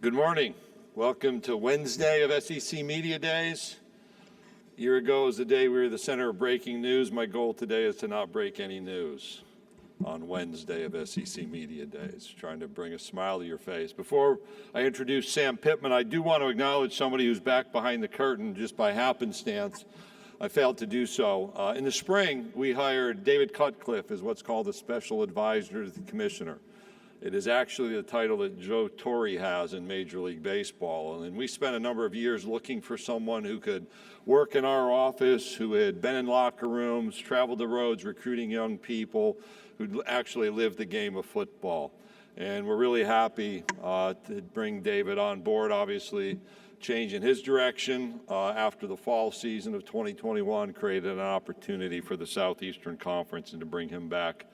Good morning. Welcome to Wednesday of SEC Media Days. A year ago was the day we were the center of breaking news. My goal today is to not break any news on Wednesday of SEC Media Days, trying to bring a smile to your face. Before I introduce Sam Pittman, I do want to acknowledge somebody who's back behind the curtain just by happenstance. I failed to do so. In the spring, we hired David Cutcliffe as what's called a special advisor to the commissioner. It is actually the title that Joe Torre has in Major League Baseball. And we spent a number of years looking for someone who could work in our office, who had been in locker rooms, traveled the roads recruiting young people, who'd actually lived the game of football. And we're really happy to bring David on board, obviously change in his direction after the fall season of 2021 created an opportunity for the Southeastern Conference and to bring him back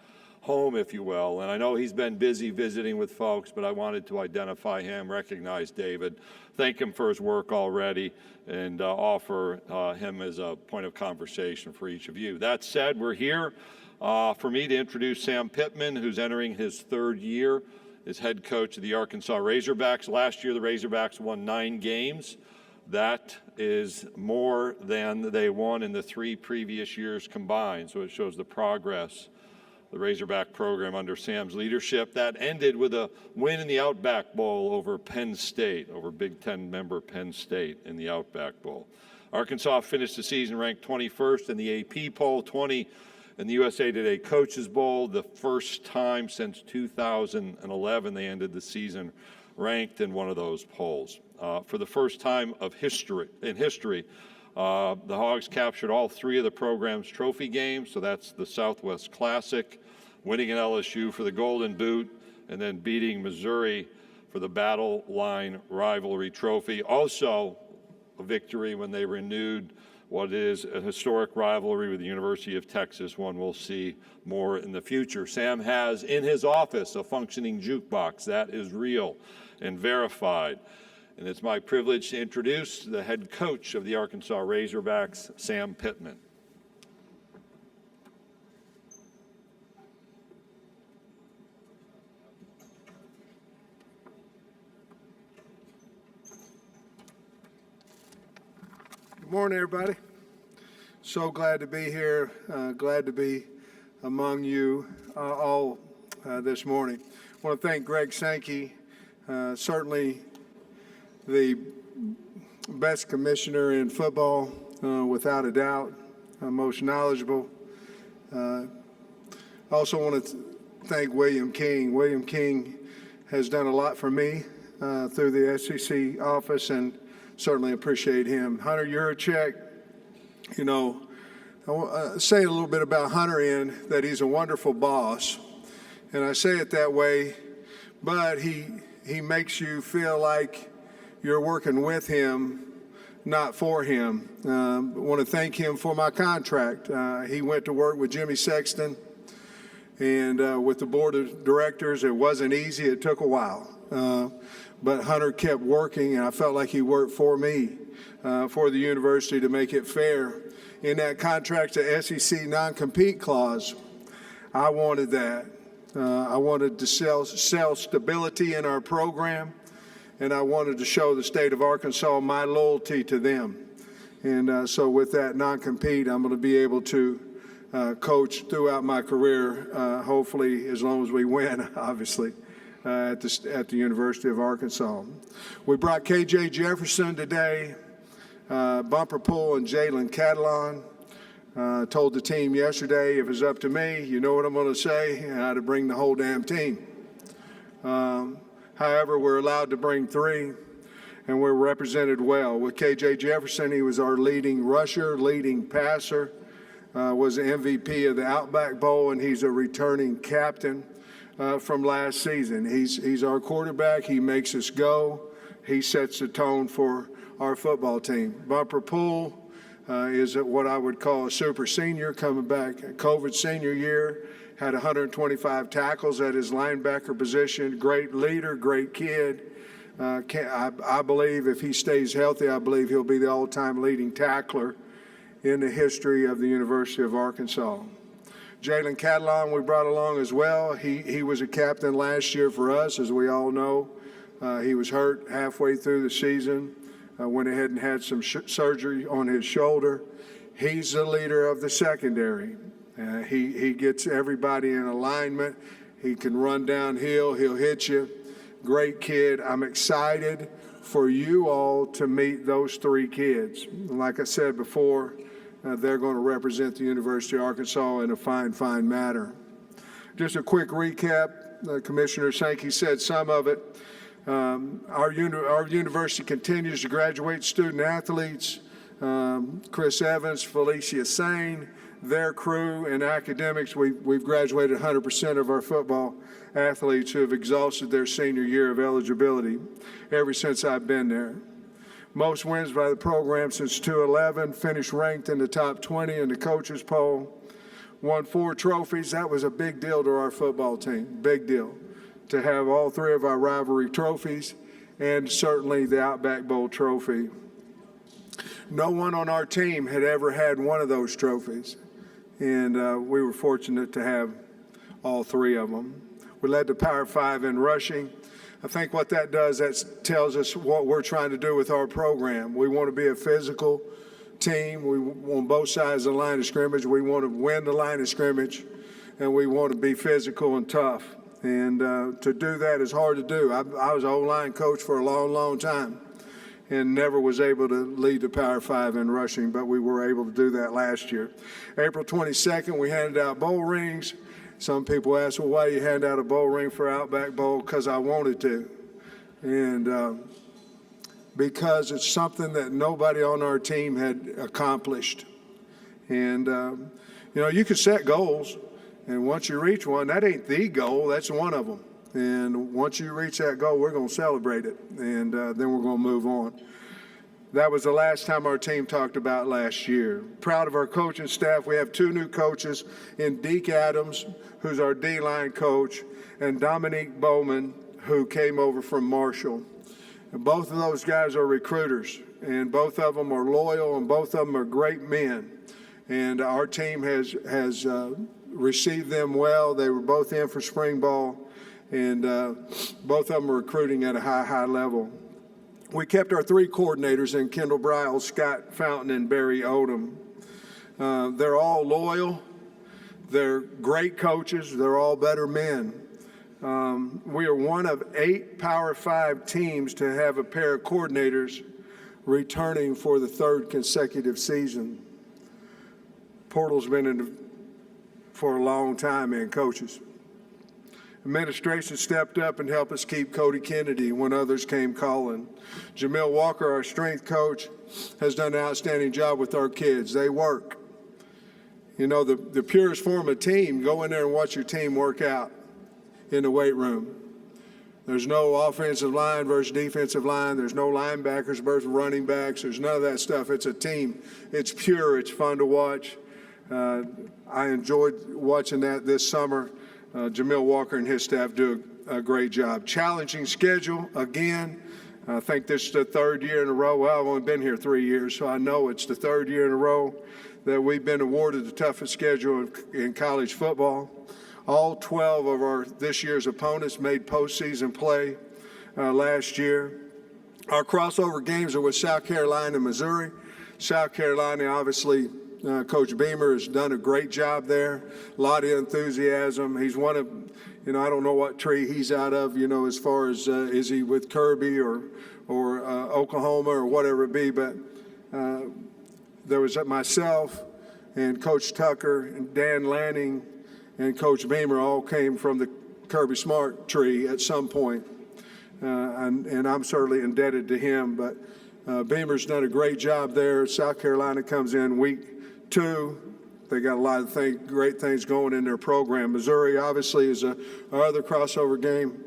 home, if you will. And I know he's been busy visiting with folks, but I wanted to identify him, recognize David, thank him for his work already, and offer him as a point of conversation for each of you. That said, we're here for me to introduce Sam Pittman, who's entering his third year as head coach of the Arkansas Razorbacks. Last year, the Razorbacks won 9 games. That is more than they won in the 3 previous years combined, so it shows the progress the Razorback program under Sam's leadership. That ended with a win in the Outback Bowl over Penn State, over Big Ten member Penn State in the Outback Bowl. Arkansas finished the season ranked 21st in the AP poll, 20 in the USA Today Coaches Bowl. The first time since 2011 they ended the season ranked in one of those polls. For the first time in history, the Hogs captured all 3 of the program's trophy games, so that's the Southwest Classic, winning at LSU for the Golden Boot, and then beating Missouri for the Battle Line Rivalry Trophy. Also a victory when they renewed what is a historic rivalry with the University of Texas, one we'll see more in the future. Sam has in his office a functioning jukebox. That is real and verified. And it's my privilege to introduce the head coach of the Arkansas Razorbacks, Sam Pittman. Good morning, everybody. So glad to be here. Glad to be among you all this morning. I want to thank Greg Sankey, certainly the best commissioner in football, without a doubt, most knowledgeable. Also want to thank William King. William King has done a lot for me through the SEC office, and certainly appreciate him. Hunter Yurachek, you know, I want to say a little bit about Hunter in that he's a wonderful boss, and I say it that way, but he makes you feel like you're working with him, not for him. I want to thank him for my contract. He went to work with Jimmy Sexton and with the board of directors. It wasn't easy. It took a while. But Hunter kept working, and I felt like he worked for me, for the university to make it fair. In that contract, the SEC non-compete clause, I wanted that. I wanted to sell stability in our program, and I wanted to show the state of Arkansas my loyalty to them. And so with that non-compete, I'm going to be able to coach throughout my career, hopefully as long as we win, obviously. At the University of Arkansas. We brought KJ Jefferson today, Bumper Pool and Jalen Catalon. Told the team yesterday, if it's up to me, you know what I'm going to say, I had to bring the whole damn team. However, we're allowed to bring 3, and we're represented well. With KJ Jefferson, he was our leading rusher, leading passer, was the MVP of the Outback Bowl, and he's a returning captain from last season. He's our quarterback. He makes us go. He sets the tone for our football team. Bumper Pool is what I would call a super senior, coming back COVID senior year, had 125 tackles at his linebacker position. Great leader, great kid. I believe if he stays healthy, I believe he'll be the all-time leading tackler in the history of the University of Arkansas. Jalen Catalon we brought along as well. He was a captain last year for us, as we all know. He was hurt halfway through the season, went ahead and had some surgery on his shoulder. He's the leader of the secondary. He gets everybody in alignment. He can run downhill. He'll hit you. Great kid. I'm excited for you all to meet those three kids. Like I said before, they're going to represent the University of Arkansas in a fine, fine manner. Just a quick recap. Commissioner Sankey said some of it. Our university continues to graduate student athletes. Chris Evans, Felicia Sane, their crew in academics. We've graduated 100% of our football athletes who have exhausted their senior year of eligibility ever since I've been there. Most wins by the program since 2011, finished ranked in the top 20 in the coaches poll, won 4 trophies. That was a big deal to our football team, big deal, to have all 3 of our rivalry trophies and certainly the Outback Bowl trophy. No one on our team had ever had one of those trophies, and we were fortunate to have all 3 of them. We led the Power 5 in rushing. I think what that does, that tells us what we're trying to do with our program. We want to be a physical team. We on both sides of the line of scrimmage. We want to win the line of scrimmage, and we want to be physical and tough. And to do that is hard to do. I was an O-line coach for a long, long time and never was able to lead the Power 5 in rushing, but we were able to do that last year. April 22nd, we handed out bowl rings. Some people ask, well, why you hand out a bowl ring for Outback Bowl? Because I wanted to. And because it's something that nobody on our team had accomplished. And, you can set goals, and once you reach one, that ain't the goal, that's one of them. And once you reach that goal, we're going to celebrate it, and then we're going to move on. That was the last time our team talked about last year. Proud of our coaching staff. We have 2 new coaches in Deke Adams, who's our D-line coach, and Dominique Bowman, who came over from Marshall. And both of those guys are recruiters, and both of them are loyal, and both of them are great men. And our team has received them well. They were both in for spring ball, and both of them are recruiting at a high level. We kept our 3 coordinators in Kendall Briles, Scott Fountain, and Barry Odom. They're all loyal. They're great coaches. They're all better men. We are one of 8 Power 5 teams to have a pair of coordinators returning for the 3rd consecutive season. Portal's been in for a long time in coaches. Administration stepped up and helped us keep Cody Kennedy when others came calling. Jamil Walker, our strength coach, has done an outstanding job with our kids. They work. The purest form of team, go in there and watch your team work out in the weight room. There's no offensive line versus defensive line. There's no linebackers versus running backs. There's none of that stuff. It's a team. It's pure. It's fun to watch. I enjoyed watching that this summer. Jamil Walker and his staff do a great job. Challenging schedule, again. I think this is the 3rd year in a row. Well, I've only been here 3 years, so I know it's the 3rd year in a row that we've been awarded the toughest schedule in college football. All 12 of this year's opponents made postseason play last year. Our crossover games are with South Carolina and Missouri. South Carolina, obviously, Coach Beamer has done a great job there. A lot of enthusiasm. He's one of, I don't know what tree he's out of, as far as is he with Kirby or Oklahoma or whatever it be. But there was myself and Coach Tucker and Dan Lanning and Coach Beamer all came from the Kirby Smart tree at some point. And I'm certainly indebted to him. But Beamer's done a great job there. South Carolina comes in week 2. They got a lot of great things going in their program. Missouri, obviously, is our other crossover game,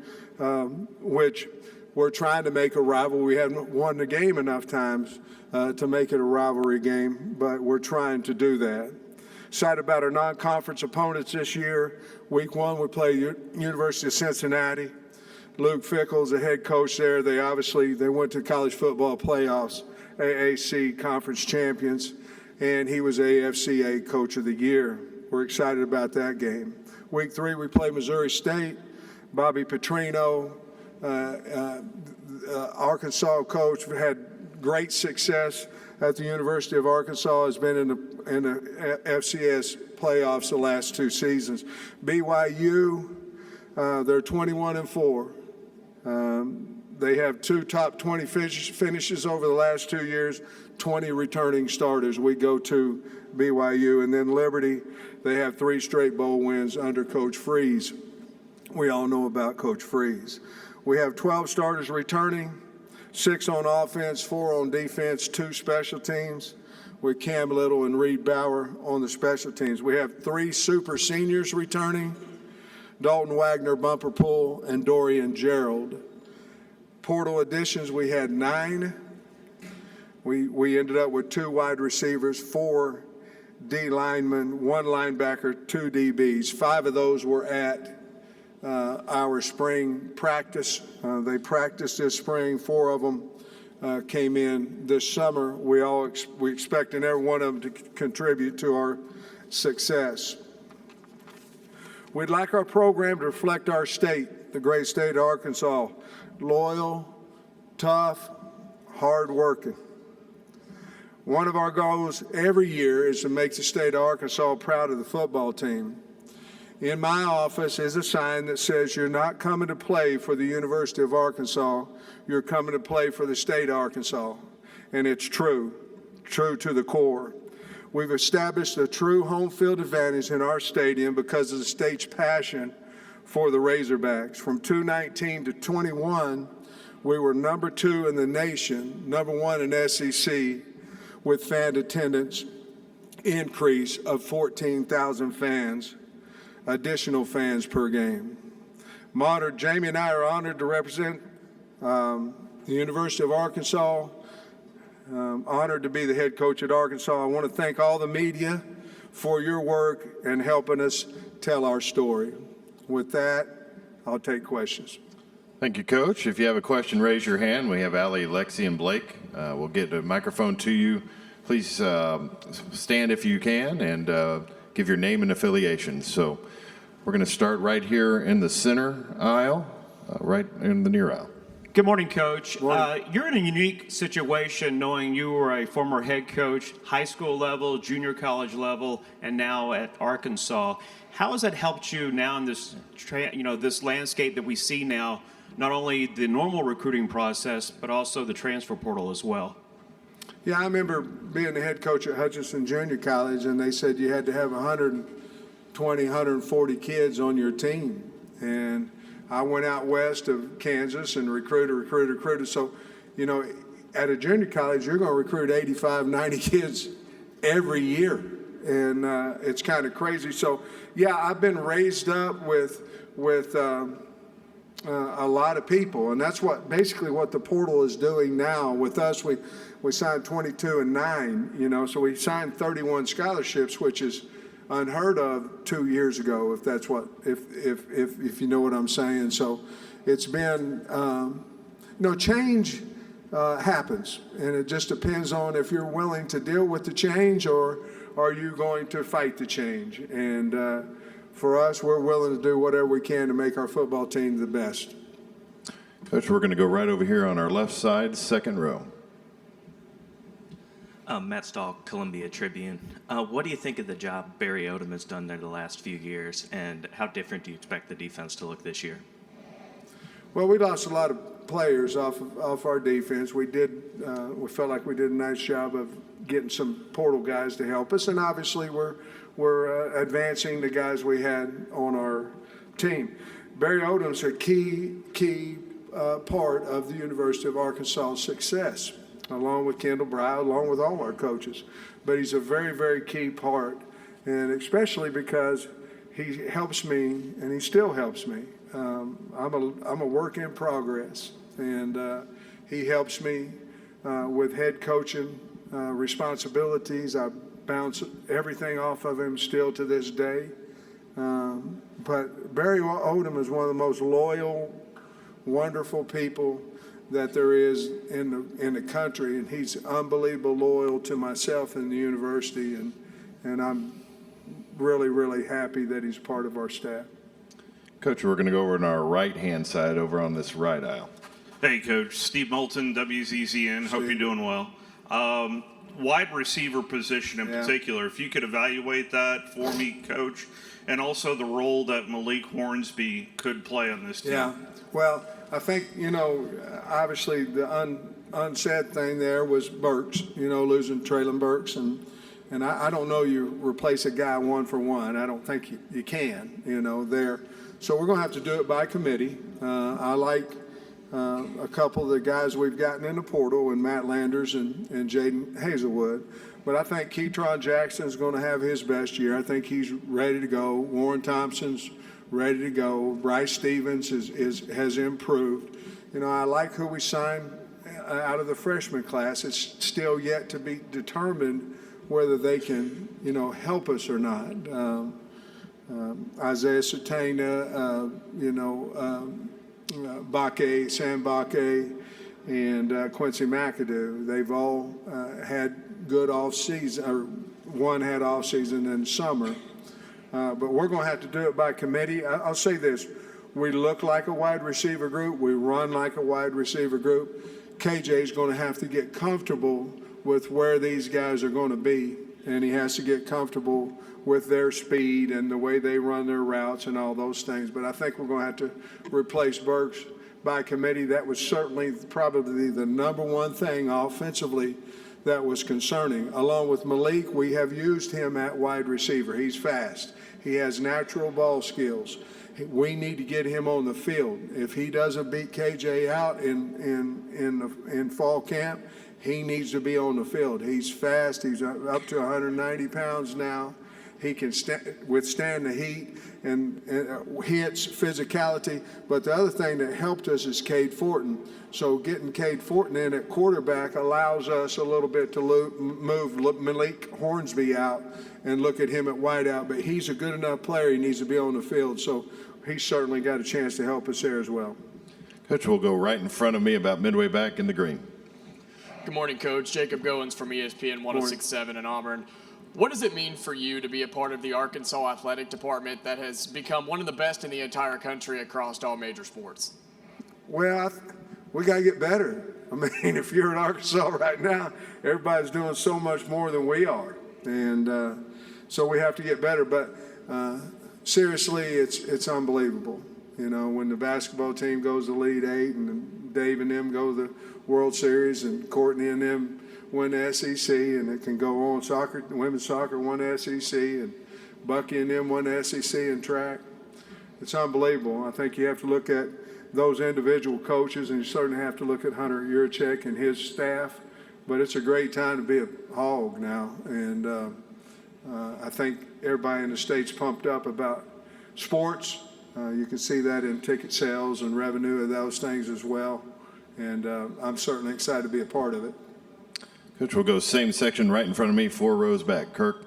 which we're trying to make a rival. We haven't won the game enough times to make it a rivalry game, but we're trying to do that. Excited about our non-conference opponents this year. Week 1, we play University of Cincinnati. Luke Fickle's the head coach there. They went to college football playoffs, AAC conference champions, and he was AFCA Coach of the Year. We're excited about that game. Week 3, we play Missouri State. Bobby Petrino, Arkansas coach, had great success at the University of Arkansas, has been in the FCS playoffs the last 2 seasons. BYU, they're 21-4. They have 2 top 20 finishes over the last 2 years, 20 returning starters. We go to BYU. And then Liberty, they have 3 straight bowl wins under Coach Freeze. We all know about Coach Freeze. We have 12 starters returning, 6 on offense, 4 on defense, 2 special teams, with Cam Little and Reed Bauer on the special teams. We have 3 super seniors returning, Dalton Wagner, Bumper Pool, and Dorian Gerald. Portal additions, we had 9. We ended up with 2 wide receivers, 4 D linemen, 1 linebacker, 2 DBs. 5 of those were at our spring practice. They practiced this spring. 4 of them came in this summer. We expecting every one of them to contribute to our success. We'd like our program to reflect our state, the great state of Arkansas. Loyal, tough, hard-working. One of our goals every year is to make the state of Arkansas proud of the football team. In my office is a sign that says you're not coming to play for the University of Arkansas, you're coming to play for the state of Arkansas. And it's true to the core. We've established a true home field advantage in our stadium because of the state's passion for the Razorbacks. From 2019 to 21, we were number 2 in the nation, number 1 in SEC, with fan attendance increase of 14,000 fans, additional fans per game. Jamie and I are honored to represent the University of Arkansas, honored to be the head coach at Arkansas. I want to thank all the media for your work and helping us tell our story. With that, I'll take questions. Thank you, Coach. If you have a question, raise your hand. We have Allie, Lexi, and Blake. We'll get a microphone to you. Please stand if you can and give your name and affiliation. So we're going to start right here in the center aisle, right in the near aisle. Good morning, Coach. Morning. You're in a unique situation knowing you were a former head coach, high school level, junior college level, and now at Arkansas. How has that helped you now in this, this landscape that we see now, not only the normal recruiting process, but also the transfer portal as well? Yeah, I remember being the head coach at Hutchinson Junior College, and they said you had to have 120, 140 kids on your team. And I went out west of Kansas and recruited. So, at a junior college, you're going to recruit 85, 90 kids every year. And it's kind of crazy. So, yeah, I've been raised up with a lot of people, and that's basically what the portal is doing now. With us, we signed 22 and 9, so we signed 31 scholarships, which is unheard of 2 years ago, if you know what I'm saying. So it's been change happens, and it just depends on if you're willing to deal with the change or are you going to fight the change. And for us, we're willing to do whatever we can to make our football team the best. Coach, we're going to go right over here on our left side, second row. Matt Stahl, Columbia Tribune. What do you think of the job Barry Odom has done there the last few years, and how different do you expect the defense to look this year? Well, we lost a lot of players off our defense. We felt like we did a nice job of getting some portal guys to help us, and obviously we're advancing the guys we had on our team. Barry Odom's a key part of the University of Arkansas' success, along with Kendall Bry, along with all our coaches. But he's a very, very key part, and especially because he helps me, and he still helps me. I'm a work in progress, and he helps me with head coaching responsibilities. I bounce everything off of him still to this day. But Barry Odom is one of the most loyal, wonderful people that there is in the country, and he's unbelievable loyal to myself and the university, and I'm really, really happy that he's part of our staff. Coach, we're going to go over on our right-hand side over on this right aisle. Hey, Coach. Steve Moulton, WZZN. Hope you're doing well. Wide receiver position in particular, if you could evaluate that for me, Coach, and also the role that Malik Hornsby could play on this team. Yeah, well, I think, obviously the unsaid thing there was Burks, losing Traylon Burks. And I don't know you replace a guy one for one. I don't think you can, there. So we're going to have to do it by committee. I like a couple of the guys we've gotten in the portal, and Matt Landers and Jaden Hazelwood. But I think Keytron Jackson's going to have his best year. I think he's ready to go. Warren Thompson's ready to go. Bryce Stevens has improved. I like who we signed out of the freshman class. It's still yet to be determined whether they can, help us or not. Isaiah Sertana, Sam Bakke, and Quincy McAdoo. They've all had good off-season, or one had off-season in summer. But we're going to have to do it by committee. I'll say this. We look like a wide receiver group. We run like a wide receiver group. KJ's going to have to get comfortable with where these guys are going to be, and he has to get comfortable with their speed and the way they run their routes and all those things. But I think we're going to have to replace Burks by committee. That was certainly probably the number one thing offensively that was concerning. Along with Malik, we have used him at wide receiver. He's fast. He has natural ball skills. We need to get him on the field. If he doesn't beat KJ out in fall camp, he needs to be on the field. He's fast. He's up to 190 pounds now. He can withstand the heat and hits, physicality. But the other thing that helped us is Cade Fortin. So getting Cade Fortin in at quarterback allows us a little bit to move Malik Hornsby out and look at him at wideout. But he's a good enough player. He needs to be on the field. So he's certainly got a chance to help us there as well. Coach will go right in front of me about midway back in the green. Good morning, Coach. Jacob Goins from ESPN 106.7 in Auburn. What does it mean for you to be a part of the Arkansas athletic department that has become one of the best in the entire country across all major sports? Well, we got to get better. I mean, if you're in Arkansas right now, everybody's doing so much more than we are. And so we have to get better. But seriously, it's unbelievable. When the basketball team goes to Elite Eight and Dave and them go to the World Series and Courtney and them win the SEC, and it can go on. Women's soccer won the SEC, and Bucky and them won the SEC in track. It's unbelievable. I think you have to look at those individual coaches, and you certainly have to look at Hunter Yurachek and his staff. But it's a great time to be a Hog now, and I think everybody in the state's pumped up about sports. You can see that in ticket sales and revenue of those things as well. And I'm certainly excited to be a part of it. Coach will go same section right in front of me, 4 rows back. Kirk.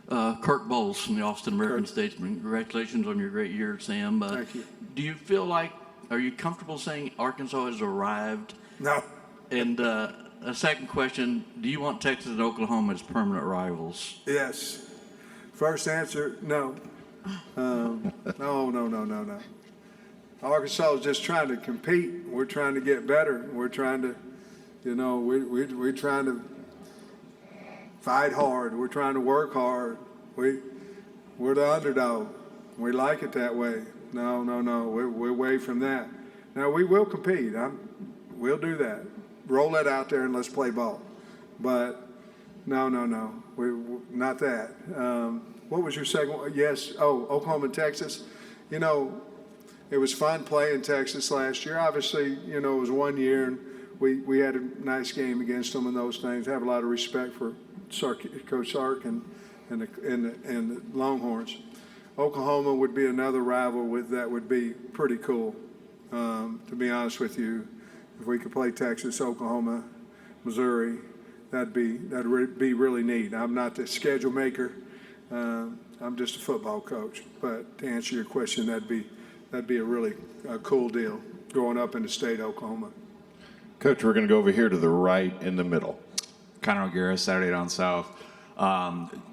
Kirk Bowles from the Austin American-Statesman. Congratulations on your great year, Sam. Thank you. Do you feel like, are you comfortable saying Arkansas has arrived? No. And a second question, do you want Texas and Oklahoma as permanent rivals? Yes. First answer, no. No. Arkansas is just trying to compete. We're trying to get better. We're trying to, we're trying to fight hard. We're trying to work hard. We're the underdog. We like it that way. No. We're away from that. Now, we will compete. We'll do that. Roll that out there and let's play ball. But no. We're not that. What was your second one? Yes. Oh, Oklahoma and Texas. It was fun playing Texas last year. Obviously, it was 1 year, and we had a nice game against them and those things. I have a lot of respect for Coach Sark and the Longhorns. Oklahoma would be another rival that would be pretty cool, to be honest with you. If we could play Texas, Oklahoma, Missouri, that'd be really neat. I'm not the schedule maker. I'm just a football coach. But to answer your question, that'd be a really cool deal growing up in the state of Oklahoma. Coach, we're going to go over here to the right in the middle. Connor O'Gara, Saturday Down South.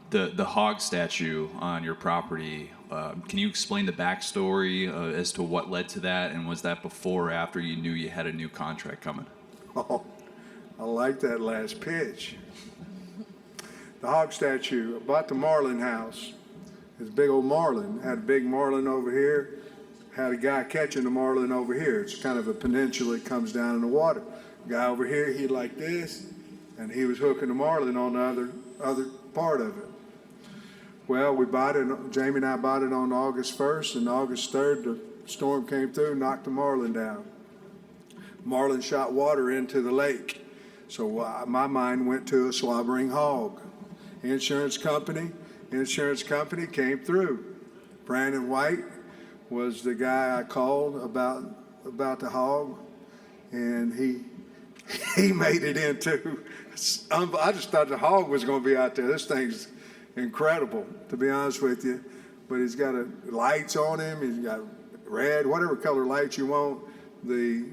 The hog statue on your property, can you explain the backstory as to what led to that, and was that before or after you knew you had a new contract coming? Oh, I like that last pitch. The hog statue, I bought the marlin house. It's a big old marlin. Had a big marlin over here. Had a guy catching the marlin over here. It's kind of a peninsula. It comes down in the water. Guy over here, he like this, and he was hooking the marlin on the other part of it. Well, we bought it. Jamie and I bought it on August 1st, and August 3rd, the storm came through, knocked the marlin down. Marlin shot water into the lake. So my mind went to a slobbering hog. Insurance company came through. Brandon White was the guy I called about the hog, and he made it into. I just thought the hog was going to be out there. This thing's incredible, to be honest with you. But he's got lights on him. He's got red, whatever color lights you want. The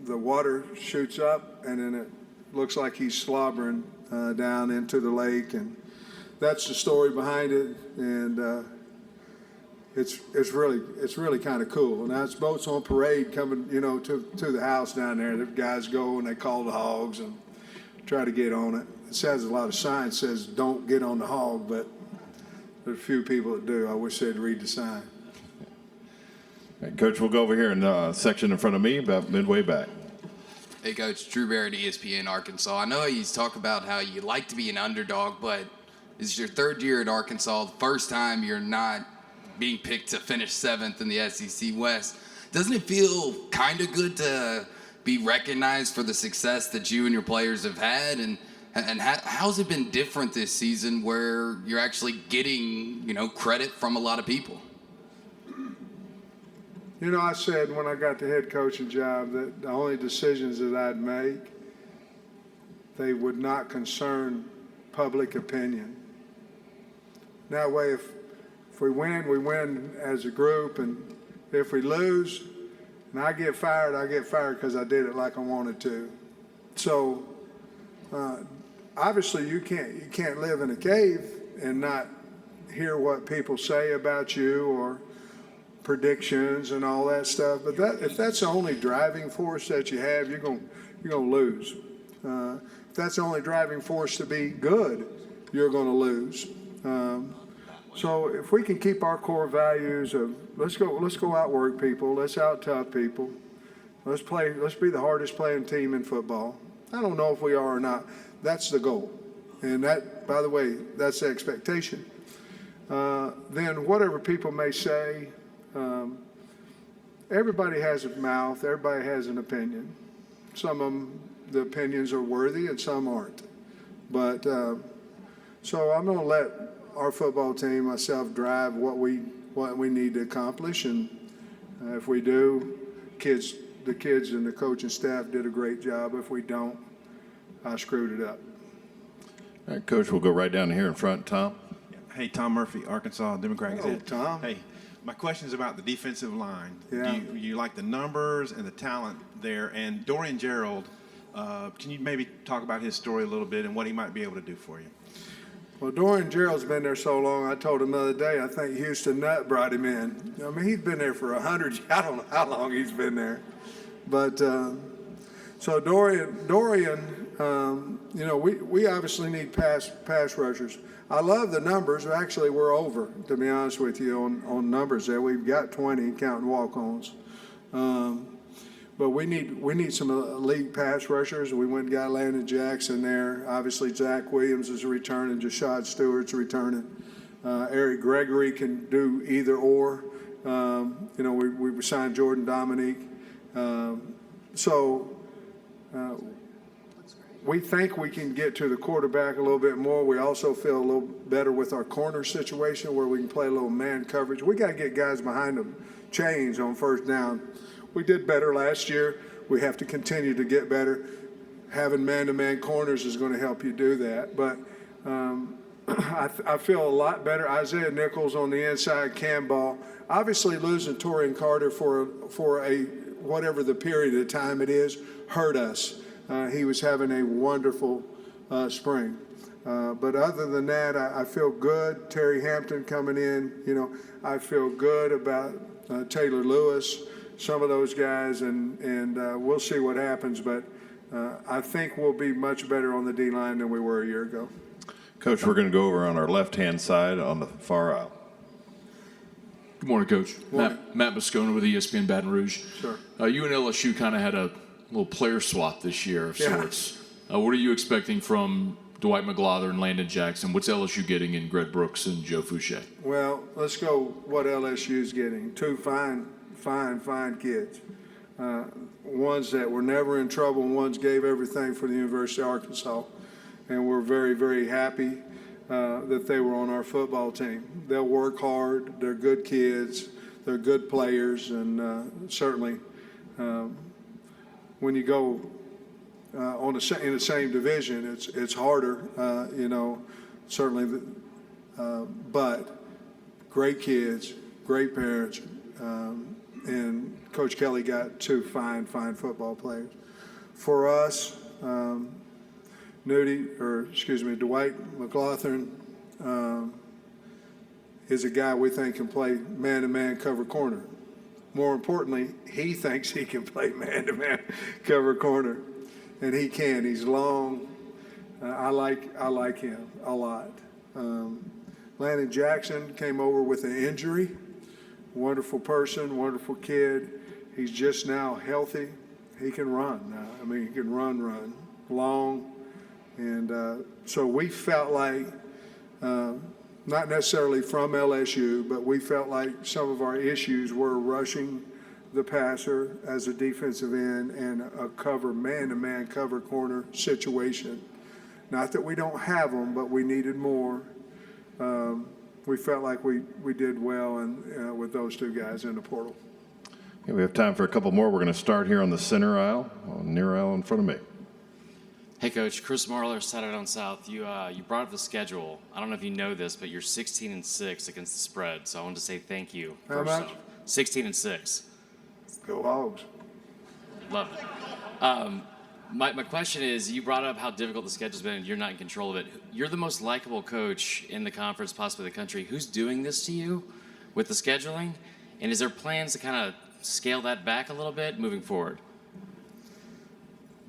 water shoots up, and then it looks like he's slobbering down into the lake, and that's the story behind it. And it's really kind of cool. Now it's boats on parade coming, to the house down there. The guys go and they call the hogs and try to get on it. It says a lot of signs says don't get on the hog, but there's a few people that do. I wish they'd read the sign. Coach, we'll go over here in the section in front of me, about midway back. Hey, Coach. Drew Barrett, ESPN Arkansas. I know you talk about how you like to be an underdog, but this is your third year at Arkansas, the first time you're not being picked to finish 7th in the SEC West. Doesn't it feel kind of good to be recognized for the success that you and your players have had? And how's it been different this season where you're actually getting, credit from a lot of people? I said when I got the head coaching job that the only decisions that I'd make, they would not concern public opinion. That way, if we win as a group, and if we lose, and I get fired because I did it like I wanted to. So obviously you can't live in a cave and not hear what people say about you or predictions and all that stuff. But if that's the only driving force that you have, you're gonna lose. If that's the only driving force to be good, you're gonna lose. So if we can keep our core values of let's go outwork people, let's out-tough people, let's be the hardest playing team in football. I don't know if we are or not. That's the goal. And that, by the way, that's the expectation. Then whatever people may say, everybody has a mouth, everybody has an opinion. Some of them, the opinions are worthy and some aren't. But so I'm going to let our football team, myself, drive what we need to accomplish, and if we do, the kids and the coaching staff did a great job. If we don't, I screwed it up. All right, Coach, we'll go right down here in front. Tom? Hey, Tom Murphy, Arkansas Democrat Hello, Gazette. Tom. Hey, my question is about the defensive line. Yeah. Do you like the numbers and the talent there? And Dorian Gerald, can you maybe talk about his story a little bit and what he might be able to do for you? Well, Dorian Gerald's been there so long, I told him the other day, I think Houston Nutt brought him in. I mean, he's been there for 100 years. I don't know how long he's been there. But so Dorian, we obviously need pass rushers. I love the numbers. Actually, we're over, to be honest with you, on numbers there. We've got 20, counting walk-ons. But we need some elite pass rushers. We went and got Landon Jackson there. Obviously, Zach Williams is returning. Jashad Stewart's returning. Eric Gregory can do either or. We signed Jordan Dominique. We think we can get to the quarterback a little bit more. We also feel a little better with our corner situation where we can play a little man coverage. We got to get guys behind the chains on first down. We did better last year. We have to continue to get better. Having man-to-man corners is going to help you do that. But I feel a lot better. Isaiah Nichols on the inside, Cam Ball. Obviously, losing Torian Carter for a whatever the period of time it is hurt us. He was having a wonderful spring. But other than that, I feel good. Terry Hampton coming in, I feel good about Taylor Lewis, some of those guys, and we'll see what happens. But I think we'll be much better on the D-line than we were a year ago. Coach, we're going to go over on our left-hand side on the far aisle. Good morning, Coach. Morning. Matt Moscona with ESPN Baton Rouge. Sure. You and LSU kind of had a little player swap this year of Yeah. sorts. What are you expecting from Dwight McGlothern, Landon Jackson? What's LSU getting in Greg Brooks and Joe Fouché? Well, let's go what LSU's getting. Two fine kids. Ones that were never in trouble, and ones gave everything for the University of Arkansas. And we're very, very happy that they were on our football team. They'll work hard. They're good kids. They're good players. And certainly when you go in the same division, it's harder, certainly. But great kids, great parents, and Coach Kelly got two fine football players. For us, Dwight McGlothern is a guy we think can play man-to-man cover corner. More importantly, he thinks he can play man-to-man cover corner, and he can. He's long. I like him a lot. Landon Jackson came over with an injury. Wonderful person, wonderful kid. He's just now healthy. He can run now. He can run long. And so we felt like, not necessarily from LSU, but we felt like some of our issues were rushing the passer as a defensive end and a man-to-man cover corner situation. Not that we don't have them, but we needed more. We felt like we did well with those two guys in the portal. Okay, we have time for a couple more. We're going to start here on the center aisle, near aisle in front of me. Hey, Coach. Chris Marler, Saturday on South. You brought up the schedule. I don't know if you know this, but you're 16-6 against the spread. So I wanted to say thank you. How much? 16-6. Go Hogs. Love it. My question is, you brought up how difficult the schedule's been and you're not in control of it. You're the most likable coach in the conference, possibly the country. Who's doing this to you with the scheduling? And is there plans to kind of scale that back a little bit moving forward?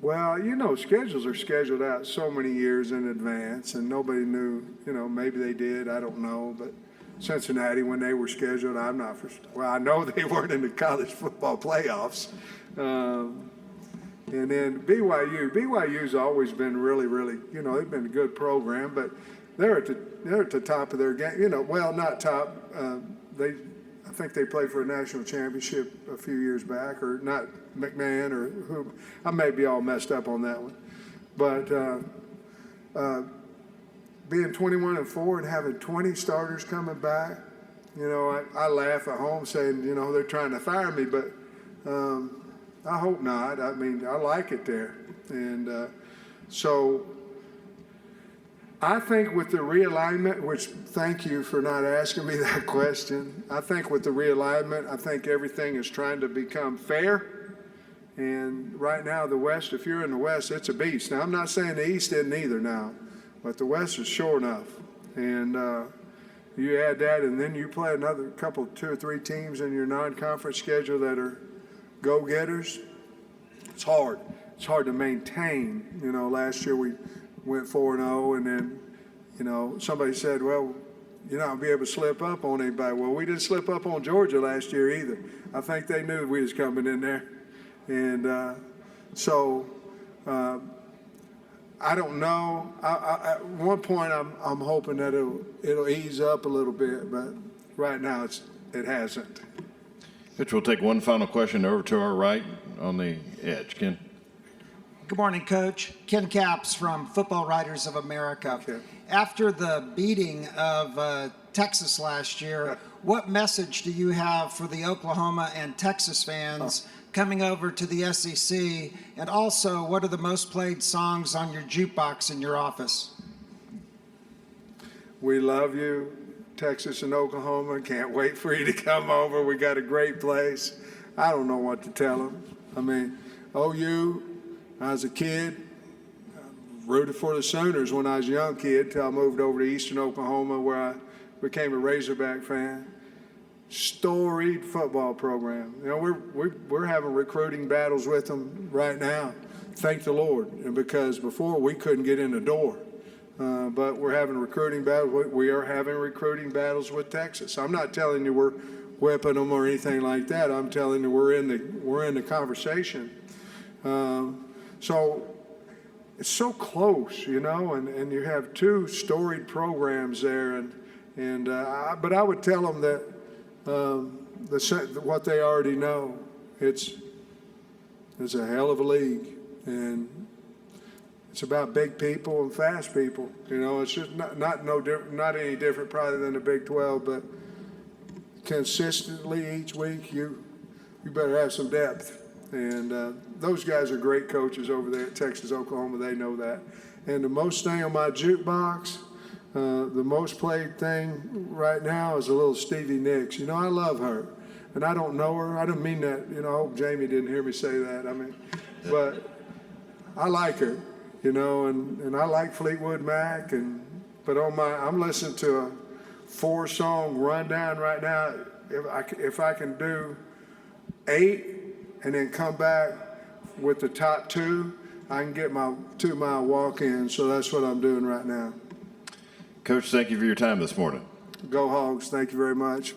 Well, schedules are scheduled out so many years in advance, and nobody knew, maybe they did, I don't know. But Cincinnati, when they were scheduled, I know they weren't in the college football playoffs. And then BYU's always been really, really, they've been a good program, but they're at the top of their game. Not top. I think they played for a national championship a few years back, or not McMahon or who. I may be all messed up on that one, but being 21-4 and having 20 starters coming back, I laugh at home saying, they're trying to fire me, but I hope not. I like it there, and so. I think with the realignment, which thank you for not asking me that question. I think with the realignment, I think everything is trying to become fair. And right now, the West, if you're in the West, it's a beast. Now, I'm not saying the East isn't either now, but the West is sure enough. And you add that, and then you play another couple, 2 or 3 teams in your non-conference schedule that are go-getters. It's hard. It's hard to maintain. Last year we went 4-0, and then, somebody said, well, you're not going to be able to slip up on anybody. Well, we didn't slip up on Georgia last year either. I think they knew we was coming in there. And so I don't know. At one point, I'm hoping that it'll ease up a little bit, but right now it hasn't. Mitch, we'll take one final question over to our right on the edge. Ken. Good morning, Coach. Ken Capps from Football Writers of America. Okay. After the beating of Texas last year, what message do you have for the Oklahoma and Texas fans coming over to the SEC? And also, what are the most played songs on your jukebox in your office? We love you, Texas and Oklahoma. Can't wait for you to come over. We got a great place. I don't know what to tell them. OU, I was a kid, rooted for the Sooners when I was a young kid till I moved over to Eastern Oklahoma, where I became a Razorback fan. Storied football program. You know, we're having recruiting battles with them right now. Thank the Lord. And because before we couldn't get in the door, but we're having recruiting battles. We are having recruiting battles with Texas. I'm not telling you we're whipping them or anything like that. I'm telling you we're in the conversation. So it's so close, you know, and you have two storied programs there, but I would tell them that what they already know. It's a hell of a league, and it's about big people and fast people. You know, it's just not any different probably than the Big 12, but consistently each week you better have some depth. And those guys are great coaches over there at Texas, Oklahoma. They know that. And the most thing on my jukebox, the most played thing right now is a little Stevie Nicks. You know, I love her, and I don't know her. I don't mean that. You know, I hope Jamie didn't hear me say that. I mean, but I like her. You know, and I like Fleetwood Mac. But I'm listening to a 4-song rundown right now. If I can do 8 and then come back with the top 2, I can get my 2-mile walk-in. So that's what I'm doing right now. Coach, thank you for your time this morning. Go Hogs. Thank you very much.